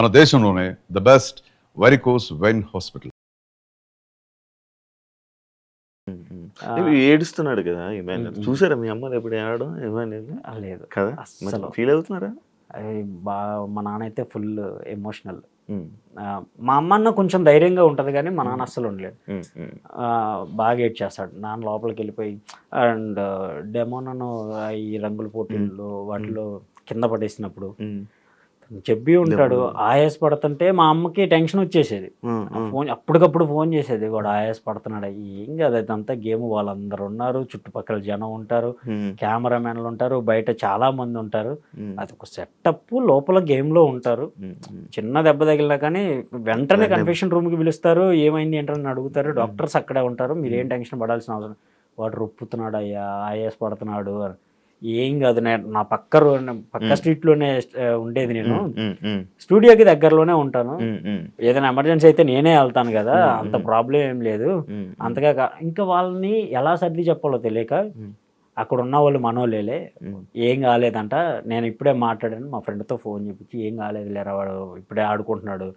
మన దేశంలోనే the best varicose vein hospital. ఏడుస్తున్నాడు కదా ఇమాన్యుల్. చూసారా మీ అమ్మ ఎప్పుడు ఏడడం ఇమాన్యుల్? లేదు కదా అస్సలు. ఫీల్ అవుతున్నారా? అది మా నాన్న అయితే ఫుల్ ఎమోషనల్. మా అమ్మ అన్న కొంచెం ధైర్యంగా ఉంటుంది కానీ మా నాన్న అస్సలు ఉండలేడు. బాగా ఏడ్ చేస్తాడు నాన్న లోపలికి వెళ్ళిపోయి. అండ్ డెమోనను ఈ రంగుల పోటీల్లో వాటిలో కింద పడేసినప్పుడు చెప్పి ఉంటాడు. ఆయాస పడుతుంటే మా అమ్మకి టెన్షన్ వచ్చేసేది. ఫోన్ అప్పటికప్పుడు ఫోన్ చేసేది, వాడు ఆయాస పడుతున్నాడు. ఏం కాదు, అదంతా గేమ్. వాళ్ళందరూ ఉన్నారు, చుట్టుపక్కల జనం ఉంటారు, కెమెరామెన్లు ఉంటారు, బయట చాలా మంది ఉంటారు. అది ఒక సెటప్, లోపల గేమ్ లో ఉంటారు. చిన్న దెబ్బ తగిలినా కానీ వెంటనే కన్ఫెషన్ రూమ్ కి పిలుస్తారు. ఏమైంది ఏంటని అడుగుతారు. డాక్టర్స్ అక్కడే ఉంటారు. మీరేం టెన్షన్ పడాల్సిన అవసరం. వాడు రొప్పుతున్నాడు అయ్యా, ఆయాస పడుతున్నాడు అని. ఏం కాదు, నా పక్క స్ట్రీట్లోనే ఉండేది. నేను స్టూడియోకి దగ్గరలోనే ఉంటాను. ఏదైనా ఎమర్జెన్సీ అయితే నేనే వెళ్తాను కదా, అంత ప్రాబ్లం ఏం లేదు. అంతగా ఇంకా వాళ్ళని ఎలా సర్ది చెప్పాలో తెలియక, అక్కడ ఉన్న వాళ్ళు మనోళ్ళే, ఏం కాలేదంట. నేను ఇప్పుడే మాట్లాడాను మా ఫ్రెండ్తో ఫోన్ చేపించి, ఏం కాలేదు లేరా, వాడు ఇప్పుడే ఆడుకుంటున్నాడు,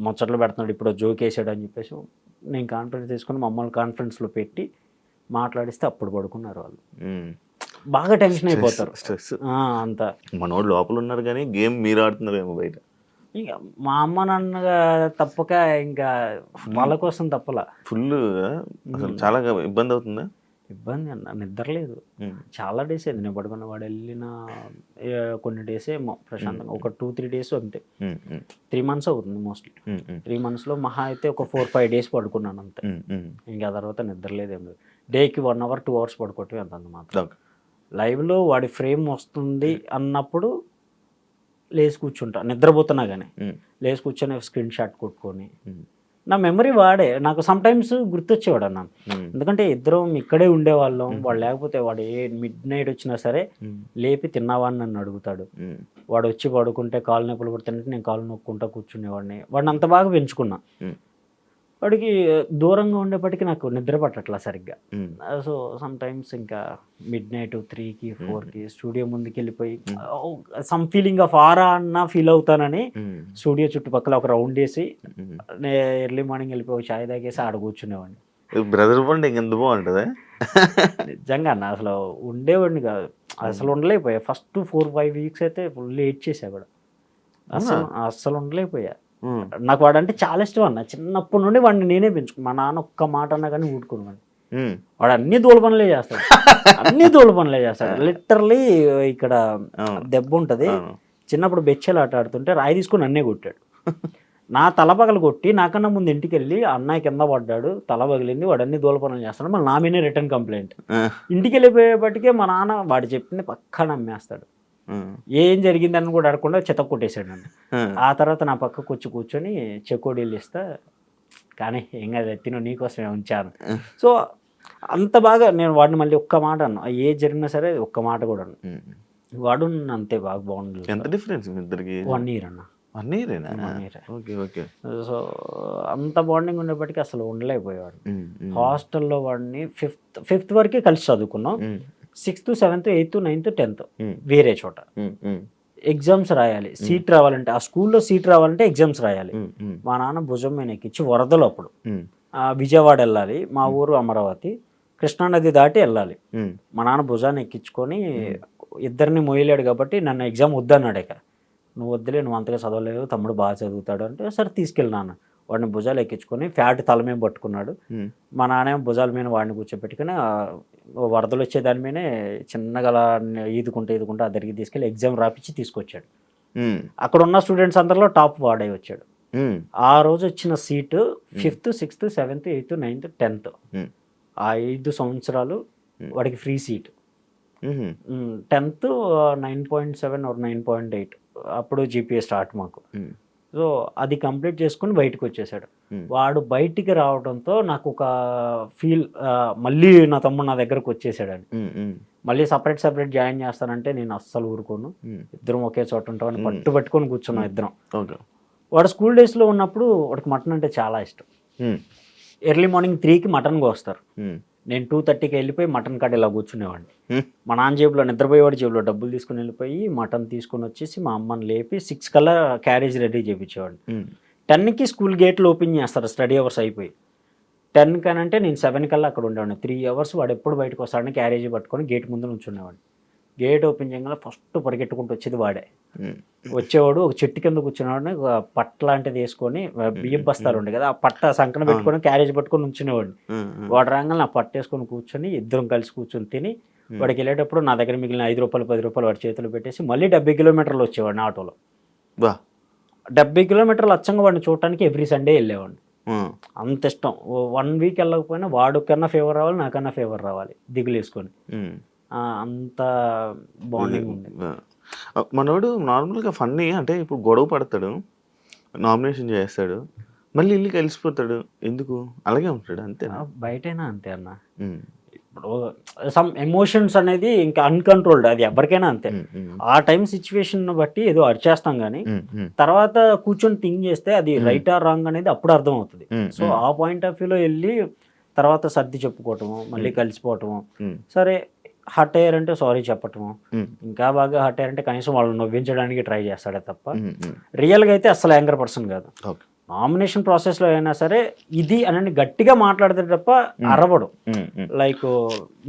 ముచ్చట్లు పెడుతున్నాడు, ఇప్పుడు జోక్ వేసాడు అని చెప్పేసి నేను కాన్ఫరెన్స్ తీసుకుని మమ్మల్ని కాన్ఫరెన్స్లో పెట్టి మాట్లాడిస్తే అప్పుడు పడుకున్నారు వాళ్ళు. బాగా టెన్షన్ అయిపోతారు. స్ట్రెస్ అంత మనోడు లోపల ఉన్నారు కానీ గేమ్ మీరు ఆడుతున్నారేమో బయట. ఇక మా అమ్మ నాన్న తప్పక ఇంకా వాళ్ళ కోసం తప్పలా. ఫుల్ అసలు చాలా ఇబ్బంది అవుతుందా? ఇబ్బంది అన్న, నిద్ర లేదు. చాలా డేస్ అయింది నేను పడుకున్న. వాడు వెళ్ళిన కొన్ని డేస్ ఏమో ప్రశాంతంగా, ఒక 2-3 డేస్ అంతే. 3 months అవుతుంది మోస్ట్లీ. 3 monthsలో మహా అయితే ఒక 4-5 days పడుకున్నాను అంతే. ఇంకా తర్వాత నిద్ర లేదేం లేదు. డేకి 1 hour 2 hours పడుకోవటం అంత మాత్రం. లైవ్లో వాడి ఫ్రేమ్ వస్తుంది అన్నప్పుడు లేచి కూర్చుంటా, నిద్రపోతున్నా కానీ లేచి కూర్చొని స్క్రీన్ షాట్ కొట్టుకొని. నా మెమరీ వాడే నాకు సమ్ టైమ్స్ గుర్తొచ్చేవాడు అన్న. ఎందుకంటే ఇద్దరం ఇక్కడే ఉండేవాళ్ళం. వాడు లేకపోతే వాడు midnight వచ్చినా సరే లేపి తిన్నావా అని నన్ను అడుగుతాడు. వాడు వచ్చి పడుకుంటే కాలు నొప్పులు పడుతుంటే నేను కాలు నొక్కుంటా కూర్చునేవాడిని. వాడిని అంత బాగా పెంచుకున్నా. వాడికి దూరంగా ఉండేప్పటికీ నాకు నిద్ర పట్టట్లా సరిగ్గా. సో సమ్ టైమ్స్ ఇంకా midnight 3కి 4కి స్టూడియో ముందుకు వెళ్ళిపోయి సమ్ ఫీలింగ్ ఆఫ్ ఆరా అన్న ఫీల్ అవుతానని స్టూడియో చుట్టుపక్కల ఒక రౌండ్ వేసి ఎర్లీ మార్నింగ్ వెళ్ళిపోయి చాయ్ తాగేసి ఆడ కూర్చునేవాడిని. బ్రదర్ బాండ్ ఎంత బాగుంటుంది నిజంగా అన్న. అసలు ఉండేవాడిని కాదు, అసలు ఉండలేకపోయా. ఫస్ట్ 4-5 weeks అయితే ఫుల్ ఏడ్ చేసా కూడా. అసలు ఉండలేకపోయా. నాకు వాడంటే చాలా ఇష్టం అన్న. చిన్నప్పటి నుండి వాడిని నేనే పెంచుకున్నాను. మా నాన్న ఒక్క మాట అన్నా కానీ ఊడుకున్నాను. వాడు అన్ని దూల పనులే చేస్తాడు, అన్ని దూల పనులే చేస్తాడు. లిటరలీ ఇక్కడ దెబ్బ ఉంటుంది. చిన్నప్పుడు బెచ్చెలు ఆట ఆడుతుంటే రాయి తీసుకుని నన్నే కొట్టాడు. నా తల పగలు కొట్టి నాకన్నా ముందు ఇంటికి వెళ్ళి అన్నయ్య కింద పడ్డాడు, తల పగిలింది, వాడు అన్ని దూల పనులు చేస్తాడు, మళ్ళీ నా మీదే రిటర్న్ కంప్లైంట్. ఇంటికి వెళ్ళిపోయేపటికే మా నాన్న వాడు చెప్పింది పక్కా నమ్మేస్తాడు. ఏం జరిగిందని కూడా అడగకుండా చెత్త కొట్టేశాడు నన్ను. ఆ తర్వాత నా పక్కకు వచ్చి కూర్చొని చెకోడీలు ఇస్తా, కానీ ఏం కాదు తిను నీకోసమే ఉంచాను. సో అంత బాగా నేను వాడిని మళ్ళీ ఒక్క మాట అన్నా, ఏ జరిగినా సరే ఒక్క మాట కూడా అన్నా. వాడు అంతే బాగా బాగుంది. ఎంత డిఫరెన్స్ ఇద్దరికి? 1 year అన్న. 1 year? ఓకే. సో అంత బాండింగ్ ఉండేప్పటికీ అసలు ఉండలేకపోయేవాడు. హాస్టల్లో వాడిని 5th వరకే కలిసి చదువుకున్నాం. 6th 7th 8th 9th 10th వేరే చోట. ఎగ్జామ్స్ రాయాలి, సీట్ రావాలంటే ఆ స్కూల్లో సీట్ రావాలంటే ఎగ్జామ్స్ రాయాలి. మా నాన్న భుజం మీద ఎక్కించి వరదలు అప్పుడు విజయవాడ వెళ్ళాలి, మా ఊరు అమరావతి, కృష్ణానది దాటి వెళ్ళాలి. మా నాన్న భుజాన్ని ఎక్కించుకొని ఇద్దరిని మోయలేడు కాబట్టి నన్ను ఎగ్జామ్ వద్దన్నాడు. ఇక నువ్వు వద్దులే, నువ్వు అంతగా చదవలేవు, తమ్ముడు బాగా చదువుతాడు అంటే సరే తీసుకెళ్ళి నాన్న. వాడిని భుజాలు ఎక్కించుకొని ఫ్యాట్ తల మీద పట్టుకున్నాడు. మా నాన్న భుజాల మీద వాడిని కూర్చోపెట్టుకుని వరదలు వచ్చే దాని మీదనే చిన్నగా ఈదుకుంటూ ఆ దగ్గరికి తీసుకెళ్ళి ఎగ్జామ్ రాపించి తీసుకొచ్చాడు. అక్కడ ఉన్న స్టూడెంట్స్ అందరిలో టాప్ వాడే వచ్చాడు. ఆ రోజు వచ్చిన seat 5th 6th 7th 8th 9th 10th ఆ 5 సంవత్సరాలు వాడికి ఫ్రీ సీట్. 10th 9.7 or 9.8 అప్పుడు జీపీఏ స్టార్ట్ మాకు. సో అది కంప్లీట్ చేసుకుని బయటకు వచ్చేసాడు. వాడు బయటికి రావడంతో నాకు ఒక ఫీల్, మళ్ళీ నా తమ్ముడు నా దగ్గరకు వచ్చేసాడని. మళ్ళీ సపరేట్ జాయిన్ చేస్తానంటే నేను అస్సలు ఊరుకోను. ఇద్దరం ఒకే చోట ఉంటామని పట్టుకొని కూర్చున్నాం ఇద్దరం. వాడు స్కూల్ డేస్లో ఉన్నప్పుడు వాడికి మటన్ అంటే చాలా ఇష్టం. ఎర్లీ మార్నింగ్ 3కి మటన్ కోస్తారు. నేను 2:30కి వెళ్ళిపోయి మటన్ కాడ ఇలా కూర్చునేవాడిని. మా నాన్న జేబులో నిద్రపోయేవాడి జేబులో డబ్బులు తీసుకుని వెళ్ళిపోయి మటన్ తీసుకుని వచ్చేసి మా అమ్మని లేపి 6 కల్లా క్యారేజ్ రెడీ చేయించేవాడిని. 10కి స్కూల్ గేట్లు ఓపెన్ చేస్తారు స్టడీ అవర్స్ అయిపోయి. 10 కనంటే నేను 7 కల్లా అక్కడ ఉండేవాడిని. 3 అవర్స్ వాడు ఎప్పుడు బయటకు వస్తాడని క్యారేజీ పట్టుకొని గేట్ ముందు నుంచునేవాడిని. గేట్ ఓపెన్ చేయగానే ఫస్ట్ పరిగెట్టుకుంటూ వచ్చేది వాడే. వచ్చేవాడు ఒక చెట్టు కింద కూర్చునేవాడిని, ఒక పట్ట లాంటిది వేసుకొని, బియ్యం బస్తాలు ఉండే కదా, ఆ పట్ట సంకన పెట్టుకొని క్యారేజ్ పట్టుకొని ఉంచునేవాడిని. వాడు రాగానే నా పట్ట వేసుకొని కూర్చొని ఇద్దరం కలిసి కూర్చొని తిని, వాడికి వెళ్ళేటప్పుడు నా దగ్గర మిగిలిన 5 రూపాయలు 10 రూపాయలు వాడి చేతిలో పెట్టేసి మళ్ళీ 70 కిలోమీటర్లు వచ్చేవాడిని ఆటోలో. 70 కిలోమీటర్లు అచ్చంగా వాడిని చూడటానికి ఎవ్రీ సండే వెళ్ళేవాడిని. అంత ఇష్టం. 1 వీక్ వెళ్ళకపోయినా వాడు కన్నా ఫేవర్ రావాలి, నాకన్నా ఫేవర్ రావాలి, దిగులు వేసుకొని. అంత బాండింగ్ ఉంది. మనోడు నార్మల్గా ఫన్నీ అంటే ఇప్పుడు గొడవ పడతాడు, నామినేషన్ చేస్తాడు, మళ్ళీ ఇల్లు కలిసిపోతాడు. ఎందుకు అలాగే ఉంటాడు? అంతే బయటైనా అంతే అన్న. ఇప్పుడు సమ్ ఎమోషన్స్ అనేది ఇంకా అన్కంట్రోల్డ్, అది ఎవరికైనా అంతే. ఆ టైం సిచ్యువేషన్ బట్టి ఏదో అరిచేస్తాం కానీ తర్వాత కూర్చొని థింక్ చేస్తే అది రైట్ ఆర్ రాంగ్ అనేది అప్పుడు అర్థం అవుతుంది. సో ఆ పాయింట్ ఆఫ్ వ్యూలో వెళ్ళి తర్వాత సర్ది చెప్పుకోవటము, మళ్ళీ కలిసిపోవటము. సరే హర్ట్ అయ్యారంటే సారీ చెప్పటము, ఇంకా బాగా హర్ట్ అయ్యారంటే కనీసం వాళ్ళని నవ్వించడానికి ట్రై చేస్తాడే తప్ప రియల్గా అయితే అసలు యాంగర్ పర్సన్ కాదు. నామినేషన్ ప్రాసెస్లో అయినా సరే ఇది అని గట్టిగా మాట్లాడితే తప్ప అరవడు. లైక్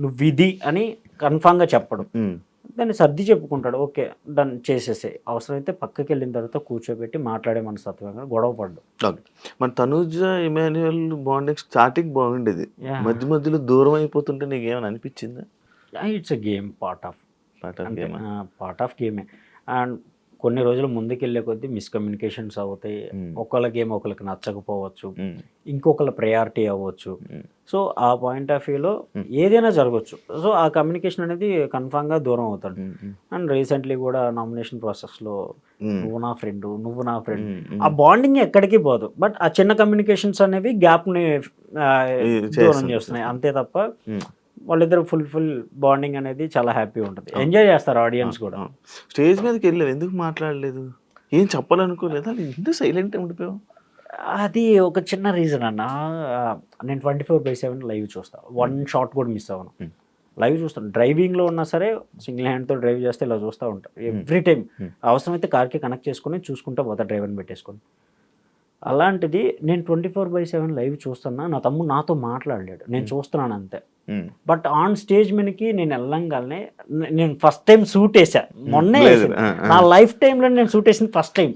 నువ్వు ఇది అని కన్ఫామ్గా చెప్పడు, దాన్ని సర్ది చెప్పుకుంటాడు. ఓకే డన్ చేసేసే, అవసరమైతే పక్కకి వెళ్ళిన తర్వాత కూర్చోబెట్టి మాట్లాడే మనస్తత్వంగా గొడవ పడ్డు. మన తనుజ ఇమాన్యుయల్ బాండింగ్ స్టార్టింగ్ బాగుండేది, మధ్య మధ్యలో దూరం అయిపోతుంటే నీకు ఏమైనా అనిపించిందా? It's a game, part of గేమే. అండ్ కొన్ని రోజులు ముందుకెళ్ళే కొద్దీ మిస్కమ్యూనికేషన్స్ అవుతాయి. ఒకళ్ళ గేమ్ ఒకరికి నచ్చకపోవచ్చు, ఇంకొకళ్ళ ప్రయారిటీ అవ్వచ్చు. సో ఆ పాయింట్ ఆఫ్ వ్యూలో ఏదైనా జరగవచ్చు. సో ఆ కమ్యూనికేషన్ అనేది కన్ఫామ్గా దూరం అవుతాడు. అండ్ రీసెంట్లీ కూడా నామినేషన్ ప్రాసెస్లో నువ్వు నా ఫ్రెండ్, నువ్వు నా ఫ్రెండ్, ఆ బాండింగ్ ఎక్కడికి పోదు. బట్ ఆ చిన్న కమ్యూనికేషన్స్ అనేవి గ్యాప్ని దూరం చేస్తున్నాయి అంతే తప్ప వాళ్ళిద్దరు ఫుల్ బాండింగ్ అనేది చాలా హ్యాపీ ఉంటుంది. ఎంజాయ్ చేస్తారు ఆడియన్స్ కూడా. స్టేజ్ మీదకి వెళ్ళావు, ఎందుకు మాట్లాడలేదు? ఏం చెప్పాలనుకోలేదా? ఎందుకు సైలెంట్ ఉండిపోయావు? అది ఒక చిన్న రీజన్ అన్న. నేను 24/7 లైవ్ చూస్తాను. 1 షాట్ కూడా మిస్ అవ్వను. లైవ్ చూస్తాను. డ్రైవింగ్లో ఉన్నా సరే సింగిల్ హ్యాండ్తో డ్రైవ్ చేస్తే ఇలా చూస్తూ ఉంటాను ఎవ్రీ టైం. అవసరమైతే కార్కి కనెక్ట్ చేసుకొని చూసుకుంటా పోతా డ్రైవర్ని పెట్టేసుకొని. అలాంటిది నేను 24/7 లైవ్ చూస్తున్నా, నా తమ్ముడు నాతో మాట్లాడలేడు, నేను చూస్తున్నాను అంతే. బట్ ఆన్ స్టేజ్ మీదకి నేను వెళ్ళంగానే నేను ఫస్ట్ టైం సూట్ వేసా, మొన్నే నా లైఫ్ టైంలో నేను సూట్ వేసింది ఫస్ట్ టైం.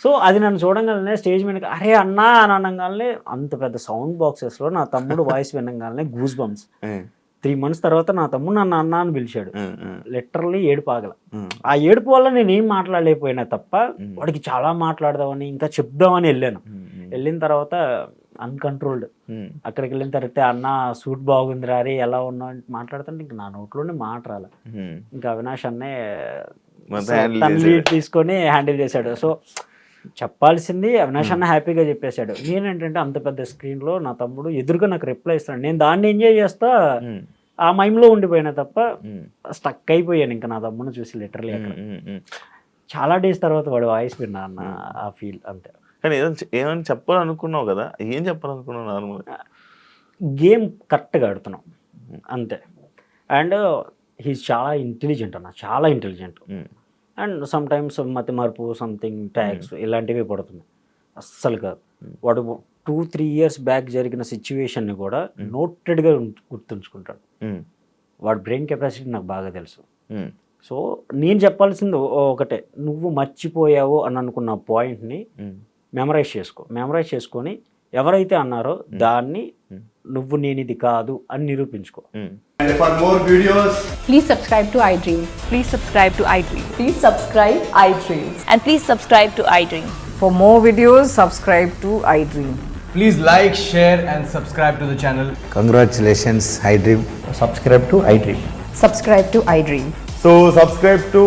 సో అది నన్ను చూడంగానే స్టేజ్ మీదకి అరే అన్నా అని అనగానే అంత పెద్ద సౌండ్ బాక్సెస్లో నా తమ్ముడు వాయిస్ వినగానే గూస్ బంప్స్. 3 months తర్వాత నా తమ్ముడు నన్ను అన్న అని పిలిచాడు. లిటరల్లీ ఏడుపు ఆగల. ఆ ఏడుపు వల్ల నేను ఏం మాట్లాడలేకపోయినా తప్ప వాడికి చాలా మాట్లాడదామని ఇంకా చెప్దామని వెళ్ళాను. వెళ్ళిన తర్వాత అన్కంట్రోల్డ్. అక్కడికి వెళ్ళిన తర్వాత అన్న సూట్ బాగుంది రా, ఎలా ఉన్నావు అని మాట్లాడుతుంటే ఇంకా నా నోట్లోనే మాట రాలే. ఇంకా అవినాష్ అన్నే లీడ్ తీసుకొని హ్యాండిల్ చేశాడు. సో చెప్పాల్సింది అవినాష్ అన్న హ్యాపీగా చెప్పేశాడు. నేనేంటంటే అంత పెద్ద స్క్రీన్లో నా తమ్ముడు ఎదురుగా నాకు రిప్లై ఇస్తాడు, నేను దాన్ని ఎంజాయ్ చేస్తా ఆ మైండ్లో ఉండిపోయినా తప్ప స్టక్ అయిపోయాను ఇంకా నా తమ్ముడిని చూసి లిటరలీ. అక్కడ చాలా డేస్ తర్వాత వాడు వాయిస్ విన్నా అన్న, ఆ ఫీల్ అంతే. కానీ ఏమైనా చెప్పాలనుకున్నావు కదా, ఏం చెప్పాలనుకున్నావు? నార్మల్గా గేమ్ కరెక్ట్గా ఆడుతున్నాం అంతే. అండ్ హీస్ చాలా ఇంటెలిజెంట్ అన్న, చాలా ఇంటెలిజెంట్. అండ్ సమ్ టైమ్స్ మతి మార్పు, సంథింగ్ ట్యాగ్స్ ఇలాంటివి పడుతున్నాయి. అస్సలు కాదు. వాడు 2-3 years బ్యాక్ జరిగిన సిచ్యువేషన్ని కూడా నోటెడ్గా గుర్తుంచుకుంటాడు. వాడు బ్రెయిన్ కెపాసిటీ నాకు బాగా తెలుసు. సో నేను చెప్పాల్సింది ఒకటే, నువ్వు మర్చిపోయావు అని అనుకున్న పాయింట్ని మెమరైజ్ చేసుకొని ఎవరైతే అన్నారో దాన్ని నువ్వు నేను ఇది కాదు అని నిరూపించుకో. And for more videos, please subscribe to iDream. Please subscribe to iDream. Please subscribe iDream. And please subscribe to iDream. For more videos, subscribe to iDream. please like, share and subscribe to the channel. Congratulations, iDream. Subscribe to iDream. Subscribe to iDream. So subscribe to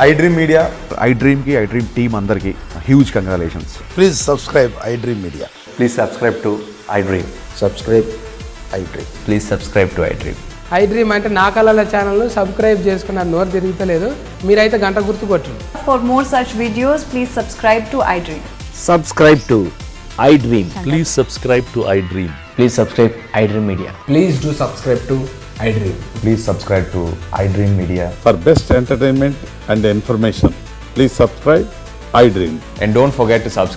iDream Media. iDream ki iDream team andarki huge congratulations. Please subscribe iDream Media. Please subscribe to iDream. Subscribe iDream. Please subscribe to iDream. iDream అంటే నా కళల channel subscribe చేసుకున్న నోరు తిరుగుతలేదు, మీరైతే గంట గుర్తు కొట్టండి. For more such videos, please subscribe to iDream. Subscribe to iDream. Please subscribe to iDream. Please subscribe iDream Media. Please do subscribe to iDream. Please subscribe to iDream Media. For best entertainment and information, please subscribe iDream. And don't forget to subscribe